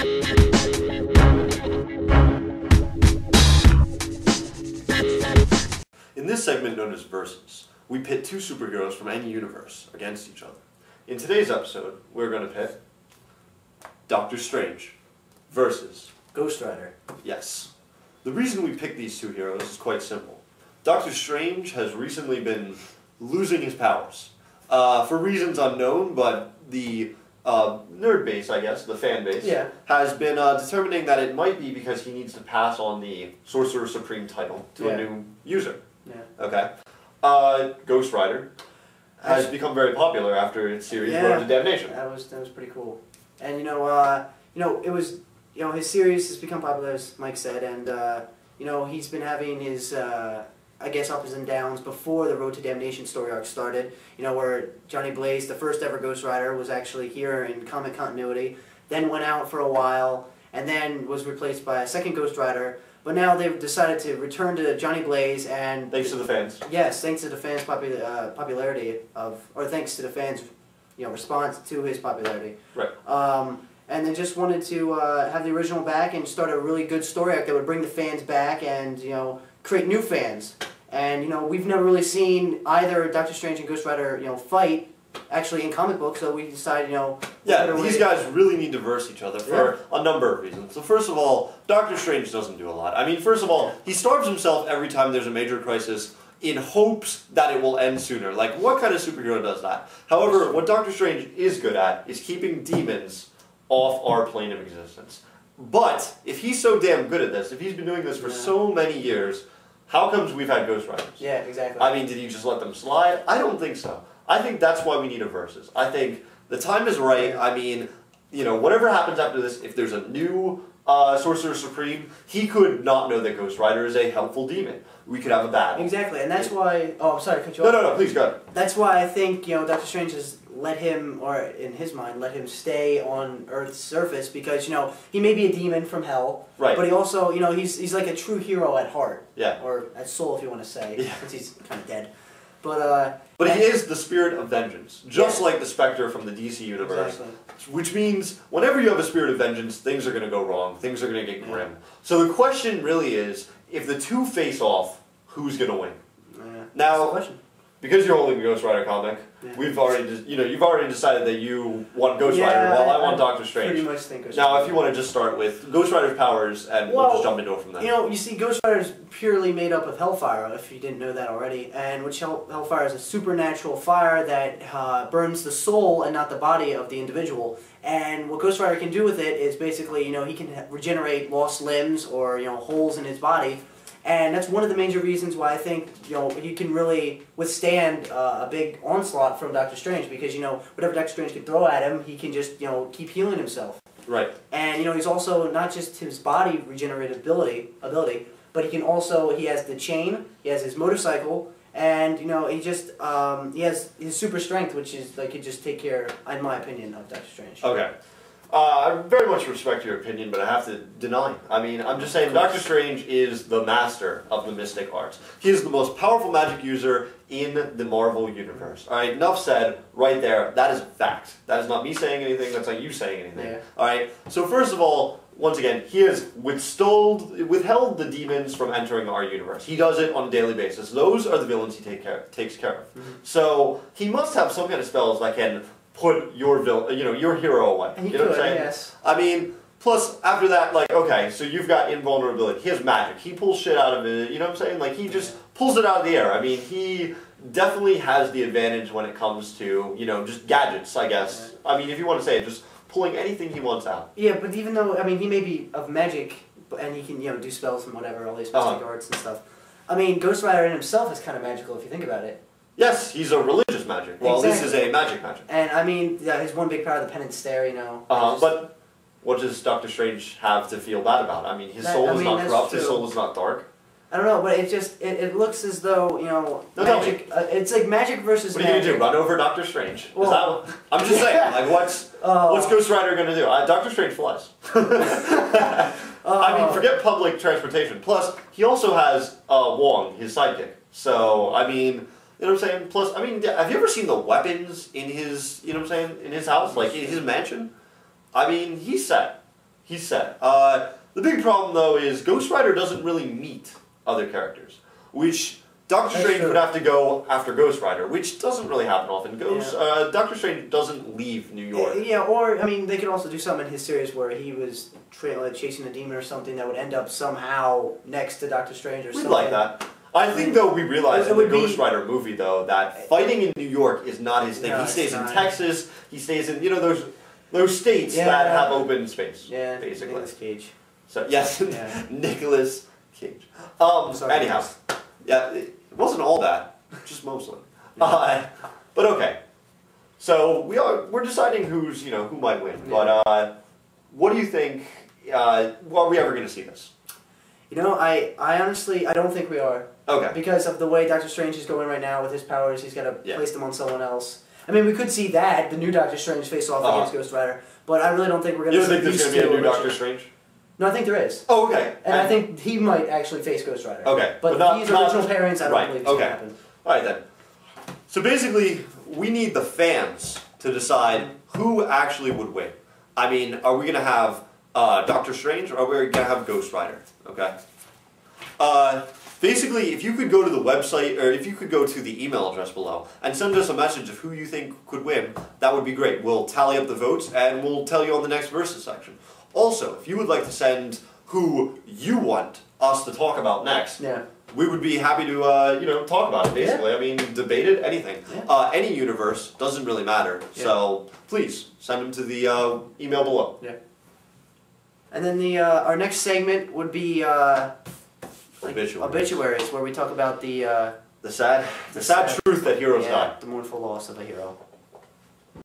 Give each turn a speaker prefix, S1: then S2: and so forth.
S1: In this segment known as Versus, we pit two superheroes from any universe against each other. In today's episode, we're going to pit Doctor Strange versus
S2: Ghost Rider.
S1: Yes. The reason we picked these two heroes is quite simple. Doctor Strange has recently been losing his powers. For reasons unknown, but the nerd base, I guess, the fan base, has been determining that it might be because he needs to pass on the Sorcerer Supreme title to a new user. Okay. Ghost Rider has become very popular after its series Road to Damnation.
S2: That was pretty cool. And it was his series has become popular, as Mike said, and he's been having his I guess ups and downs before the Road to Damnation story arc started. Where Johnny Blaze, the first ever Ghost Rider, was actually here in comic continuity, then went out for a while, and then was replaced by a second Ghost Rider. But now they've decided to return to Johnny Blaze, and
S1: thanks to the fans.
S2: Yes, thanks to the fans' popularity or thanks to the fans' response to his popularity.
S1: Right.
S2: And they just wanted to have the original back and start a really good story arc that would bring the fans back and create new fans. And we've never really seen either Doctor Strange and Ghost Rider fight actually in comic books, so we decided
S1: these guys really need to verse each other for a number of reasons. So first of all, Doctor Strange doesn't do a lot. I mean, first of all, he starves himself every time there's a major crisis in hopes that it will end sooner. Like, what kind of superhero does that? However, what Doctor Strange is good at is keeping demons off our plane of existence. But if he's so damn good at this, if he's been doing this for so many years, how comes we've had Ghost Riders?
S2: Yeah, exactly.
S1: I mean, did he just let them slide? I don't think so. I think that's why we need a Versus. I think the time is right. I mean, whatever happens after this, if there's a new Sorcerer Supreme, he could not know that Ghost Rider is a helpful demon. We could have a battle.
S2: Exactly, and that's why... Oh, I'm sorry to cut you off.
S1: No, please, go ahead.
S2: That's why I think, Doctor Strange has let him, or in his mind, let him stay on Earth's surface because, he may be a demon from hell,
S1: right?
S2: But he also, he's like a true hero at heart.
S1: Yeah.
S2: Or at soul, if you want to say, since he's kind of dead. But
S1: he is the spirit of vengeance, just like the Spectre from the DC universe.
S2: Exactly.
S1: Which means, whenever you have a spirit of vengeance, things are going to go wrong, things are going to get grim. So the question really is, if the two face off, who's going to win? Now, because you're holding the Ghost Rider comic, we've already, you've already decided that you want Ghost Rider, while I want Doctor Strange.
S2: Pretty much think Ghost
S1: Now, if you want to just start with Ghost Rider's powers, and we'll just jump into it from there.
S2: You see, Ghost Rider is purely made up of Hellfire, if you didn't know that already, and which Hellfire is a supernatural fire that burns the soul and not the body of the individual. And what Ghost Rider can do with it is basically, he can regenerate lost limbs or, holes in his body. And that's one of the major reasons why I think, he can really withstand a big onslaught from Doctor Strange because, whatever Doctor Strange can throw at him, he can just, keep healing himself.
S1: Right.
S2: And, he's also not just his body regenerative ability, but he has the chain, he has his motorcycle, and, he has his super strength, which is, could just take care, in my opinion, of Doctor Strange.
S1: Okay. I very much respect your opinion, but I have to deny. I mean, I'm just saying Doctor Strange is the master of the mystic arts. He is the most powerful magic user in the Marvel Universe. Alright, enough said, right there. That is a fact. That is not me saying anything, that's not you saying anything.
S2: Yeah.
S1: Alright, so first of all, once again, he has withheld the demons from entering our universe. He does it on a daily basis. Those are the villains he takes care of.
S2: Mm-hmm.
S1: So, he must have some kind of spells that can put your your hero away.
S2: You
S1: know what I'm saying?
S2: Yes.
S1: I mean, plus after that, okay, so you've got invulnerability. He has magic. He pulls shit out of it. You know what I'm saying? He just pulls it out of the air. I mean, he definitely has the advantage when it comes to just gadgets. I guess. I mean, if you want to say it, just pulling anything he wants out.
S2: Yeah, but even though he may be of magic, and he can do spells and whatever, all these mystic arts and stuff. I mean, Ghost Rider in himself is kind of magical if you think about it.
S1: Yes, he's a religious magic. Well, this is a magic. And
S2: I mean, his one big power, the penance stare,
S1: but what does Doctor Strange have to feel bad about? I mean, his soul is not corrupt, his soul is not dark.
S2: I don't know, but it looks as though, magic, it's like magic versus
S1: magic. What are you going to do, run over Doctor Strange? Well, I'm just saying, what's Ghost Rider going to do? Doctor Strange flies. I mean, forget public transportation. Plus, he also has Wong, his sidekick. So, I mean... You know what I'm saying? Plus, I mean, have you ever seen the weapons in his, in his house? In his mansion? I mean, he's set. he's set. The big problem, though, is Ghost Rider doesn't really meet other characters, which Doctor Strange would have to go after Ghost Rider, which doesn't really happen often. Doctor Strange doesn't leave New York.
S2: Yeah, or, I mean, they could also do something in his series where he was chasing a demon or something that would end up somehow next to Doctor Strange or something.
S1: We'd like that. I think, though, we realized in the Ghost Rider movie, though, that fighting in New York is not his thing. No, he stays in Texas, he stays in, those states that have open space, basically.
S2: Nicolas Cage.
S1: So, yes, Nicolas Cage. Anyhow, yeah, it wasn't all that, just mostly. But okay, so we're deciding who might win. But what do you think? Are we ever going to see this?
S2: I honestly, I don't think we are.
S1: Okay.
S2: Because of the way Doctor Strange is going right now with his powers, he's got to place them on someone else. I mean, we could see the new Doctor Strange face off against Ghost Rider, but I really don't think we're going to see.
S1: You think there's going to be a new Doctor Strange?
S2: No, I think there is.
S1: Oh, okay.
S2: And I think he might actually face Ghost Rider.
S1: Okay.
S2: But these original pairings, I don't believe it's going to happen.
S1: Alright then. So basically, we need the fans to decide who actually would win. I mean, are we going to have Doctor Strange, or are we going to have Ghost Rider? Okay. Basically, if you could go to the website, or if you could go to the email address below and send us a message of who you think could win, that would be great. We'll tally up the votes and we'll tell you on the next Versus section. Also, if you would like to send who you want us to talk about next, we would be happy to talk about it, basically. I mean, debate it, anything. Any universe, doesn't really matter. So please, send them to the email below.
S2: And then our next segment would be obituaries, where we talk about the sad truth that heroes die. The mournful loss of a hero.